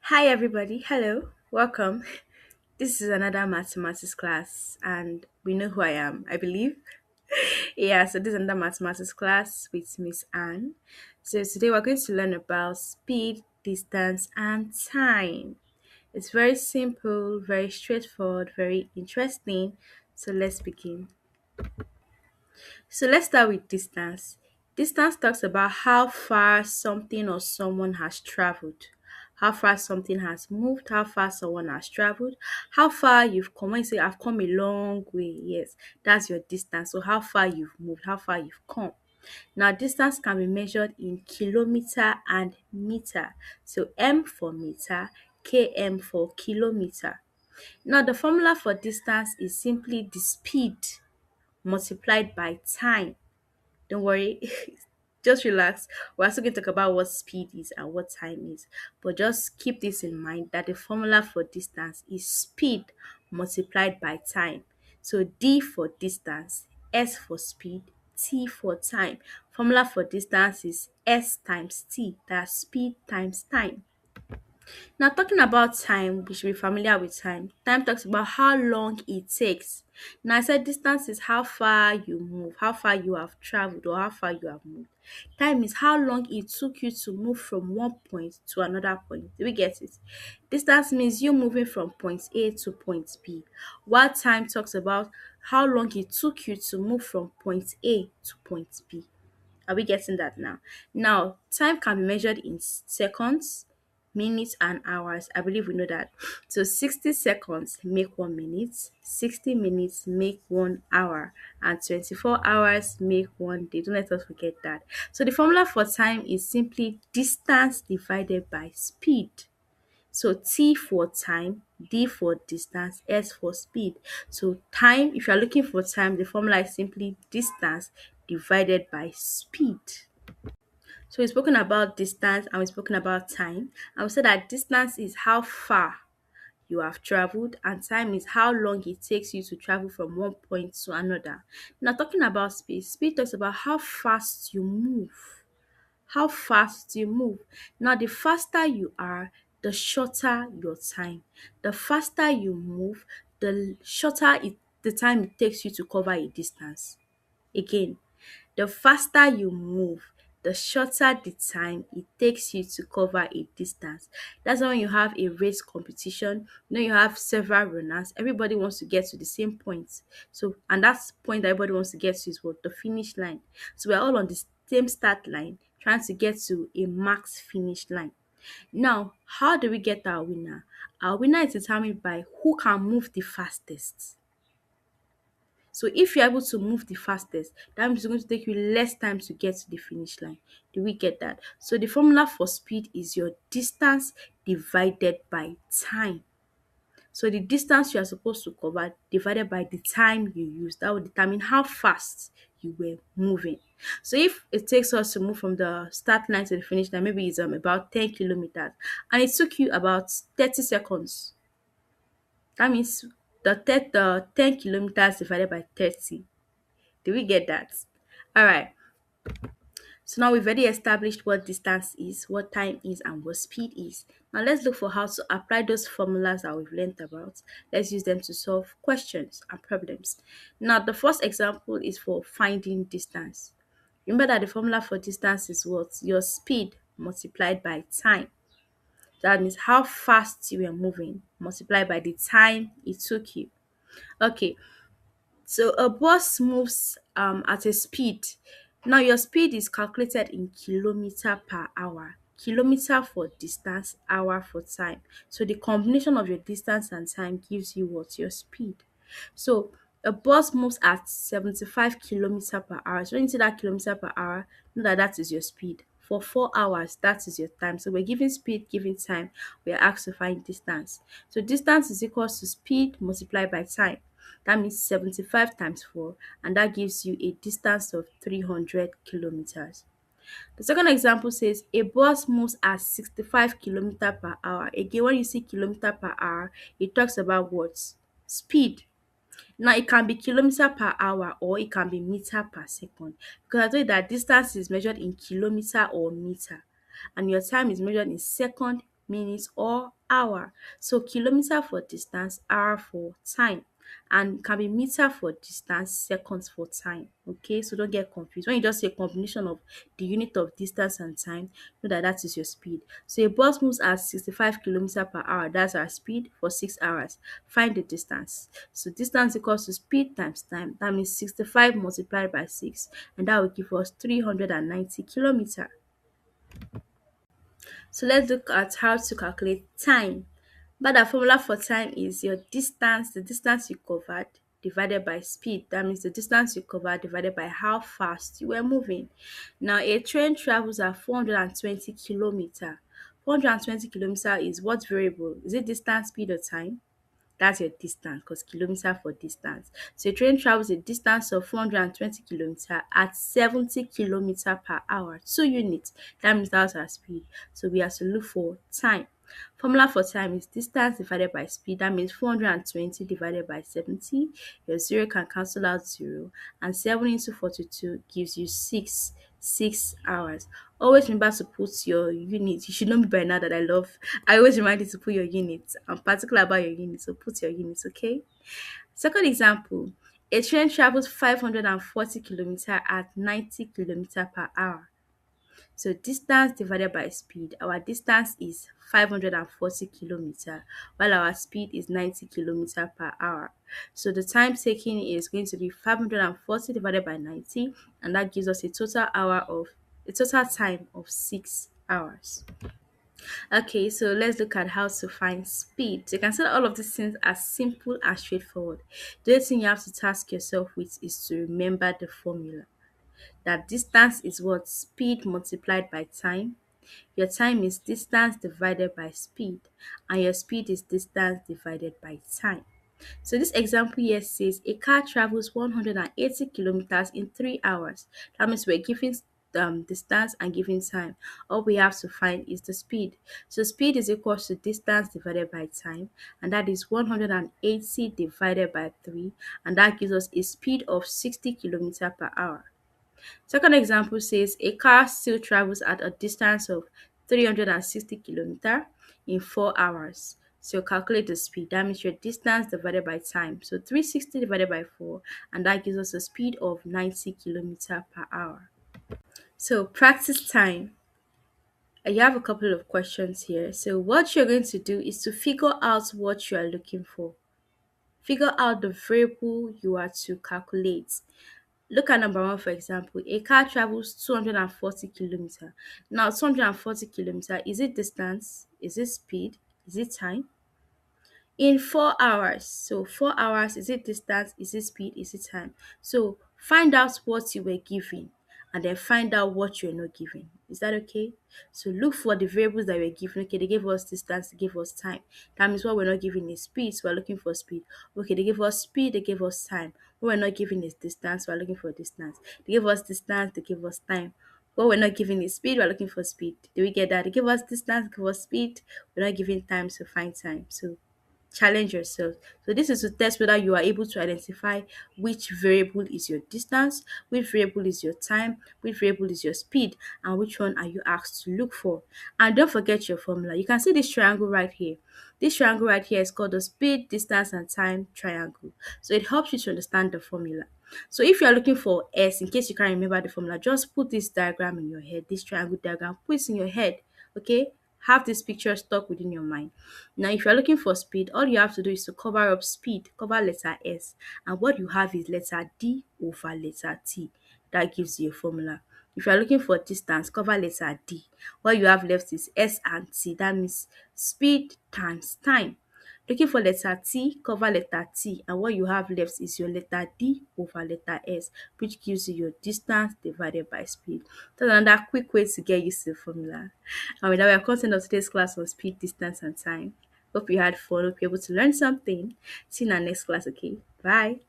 Hi, everybody. Hello. Welcome. This is another mathematics class, and we know who I am, I believe. Yeah, so this is another mathematics class with Miss Anne. So today we're going to learn about speed, distance, and time. It's very simple, very straightforward, very interesting. So let's begin. So let's start with distance. Distance talks about how far something or someone has traveled. How far something has moved, how far someone has traveled, how far you've come. When you say I've come a long way, yes, that's your distance. So how far you've moved, how far you've come. Now distance can be measured in kilometer and meter. So m for meter, km for kilometer. Now the formula for distance is simply the speed multiplied by time. Don't worry, just relax. We're also going to talk about what speed is and what time is. But just keep this in mind that the formula for distance is speed multiplied by time. So D for distance, S for speed, T for time. Formula for distance is S times T, that's speed times time. Now, talking about time, we should be familiar with time. Time talks about how long it takes. Now, I said distance is how far you move, how far you have traveled, or how far you have moved. Time is how long it took you to move from one point to another point. Do we get it? Distance means you moving from point A to point B, while time talks about how long it took you to move from point A to point B. Are we getting that now? Now, time can be measured in seconds, minutes, and hours. I believe we know that. So 60 seconds make 1 minute, 60 minutes make 1 hour, and 24 hours make 1 day. Don't let us forget that. So the formula for time is simply distance divided by speed. So T for time, D for distance, S for speed. So time, if you are looking for time, the formula is simply distance divided by speed. So we've spoken about distance and we've spoken about time. And we said that distance is how far you have traveled and time is how long it takes you to travel from one point to another. Now talking about speed, speed talks about how fast you move. How fast you move. Now the faster you are, the shorter your time. The faster you move, the shorter the time it takes you to cover a distance. Again, the faster you move, the shorter the time it takes you to cover a distance. That's why when you have a race competition, you have several runners, everybody wants to get to the same point. So, and that point that everybody wants to get to is what? The finish line. So we're all on the same start line, trying to get to a max finish line. Now, how do we get our winner? Our winner is determined by who can move the fastest. So if you're able to move the fastest, that means it's going to take you less time to get to the finish line. Do we get that? So the formula for speed is your distance divided by time. So the distance you are supposed to cover divided by the time you use, that will determine how fast you were moving. So if it takes us to move from the start line to the finish line, maybe it's about 10 kilometers, and it took you about 30 seconds. That means the 10 kilometers divided by 30. Do we get that? All right. So now we've already established what distance is, what time is, and what speed is. Now let's look for how to apply those formulas that we've learned about. Let's use them to solve questions and problems. Now the first example is for finding distance. Remember that the formula for distance is what? Your speed multiplied by time. That means how fast you were moving multiplied by the time it took you. Okay, so a bus moves at a speed. Now your speed is calculated in kilometer per hour. Kilometer for distance, hour for time. So the combination of your distance and time gives you what? Your speed. So a bus moves at 75 kilometer per hour. So when you see that kilometer per hour, know that that is your speed. For 4 hours, that is your time. So we're giving speed, giving time. We are asked to find distance. So distance is equals to speed multiplied by time. That means 75 times 4, and that gives you a distance of 300 kilometers. The second example says a bus moves at 65 kilometers per hour. Again, when you see kilometer per hour, it talks about what? Speed. Now it can be kilometer per hour or it can be meter per second, because I told you that distance is measured in kilometer or meter and your time is measured in second minutes, or hour. So kilometer for distance, hour for time, and can be meter for distance, seconds for time. Okay, so don't get confused. When you just say combination of the unit of distance and time, know that that is your speed. So a bus moves at 65 kilometer per hour. That's our speed for 6 hours. Find the distance. So distance equals to speed times time. That means 65 multiplied by 6, and that will give us 390 kilometer. So let's look at how to calculate time. But the formula for time is your distance, the distance you covered, divided by speed. That means the distance you covered divided by how fast you were moving. Now, a train travels at 420 kilometer. 420 kilometer is what variable? Is it distance, speed, or time? That's your distance, because kilometer for distance. So a train travels a distance of 420 kilometer at 70 kilometer per hour, 2 units. That means that's our speed. So we have to look for time. Formula for time is distance divided by speed. That means 420 divided by 70. Your zero can cancel out zero, and 7 into 42 gives you 6 hours. Always remember to put your units. You should know me by now that I always remind you to put your units. I'm particular about your units, so put your units, okay? Second example, a train travels 540 kilometer at 90 kilometer per hour. So distance divided by speed. Our distance is 540 kilometer, while our speed is 90 kilometer per hour. So the time taken is going to be 540 divided by 90, and that gives us a total time of 6 hours. Okay, so let's look at how to find speed. So you can see that all of these things are simple and straightforward. The only thing you have to task yourself with is to remember the formula. That distance is what? Speed multiplied by time. Your time is distance divided by speed, and your speed is distance divided by time. So this example here says a car travels 180 kilometers in 3 hours. That means we're giving distance and giving time. All we have to find is the speed. So speed is equal to distance divided by time, and that is 180 divided by 3, and that gives us a speed of 60 kilometers per hour. Second example says a car still travels at a distance of 360 kilometers in 4 hours. So calculate the speed. That means your distance divided by time. So 360 divided by 4, and that gives us a speed of 90 kilometers per hour. So practice time. You have a couple of questions here. So what you're going to do is to figure out what you are looking for. Figure out the variable you are to calculate. Look at number one, for example. A car travels 240 kilometers. Now, 240 kilometers, is it distance? Is it speed? Is it time? In 4 hours. So 4 hours, is it distance? Is it speed? Is it time? So find out what you were given, and then find out what you're not given. Is that okay? So look for the variables that were given. Okay, they gave us distance, they gave us time. That means what we're not given is speed, so we're looking for speed. Okay, they gave us speed, they gave us time. What we're not given is distance, we're looking for distance. They gave us distance, they gave us time. What we're not giving is speed, we're looking for speed. Do we get that? They give us distance, give us speed, we're not giving time, so find time. So challenge yourself. So this is to test whether you are able to identify which variable is your distance, which variable is your time, which variable is your speed, and which one are you asked to look for. And don't forget your formula. You can see this triangle right here. This triangle right here is called the speed, distance, and time triangle. So it helps you to understand the formula. So if you are looking for S, in case you can't remember the formula, just put this diagram in your head, this triangle diagram, put it in your head, okay? Have this picture stuck within your mind. Now, if you're looking for speed, all you have to do is to cover up speed, cover letter S, and what you have is letter D over letter T. That gives you a formula. If you're looking for distance, cover letter D. What you have left is S and T. That means speed times time. Looking for letter T, cover letter T, and what you have left is your letter D over letter S, which gives you your distance divided by speed. That's another quick way to get used to the formula. And with that, we have content of today's class on speed, distance, and time. Hope you had fun. Hope you're able to learn something. See you in our next class, okay? Bye.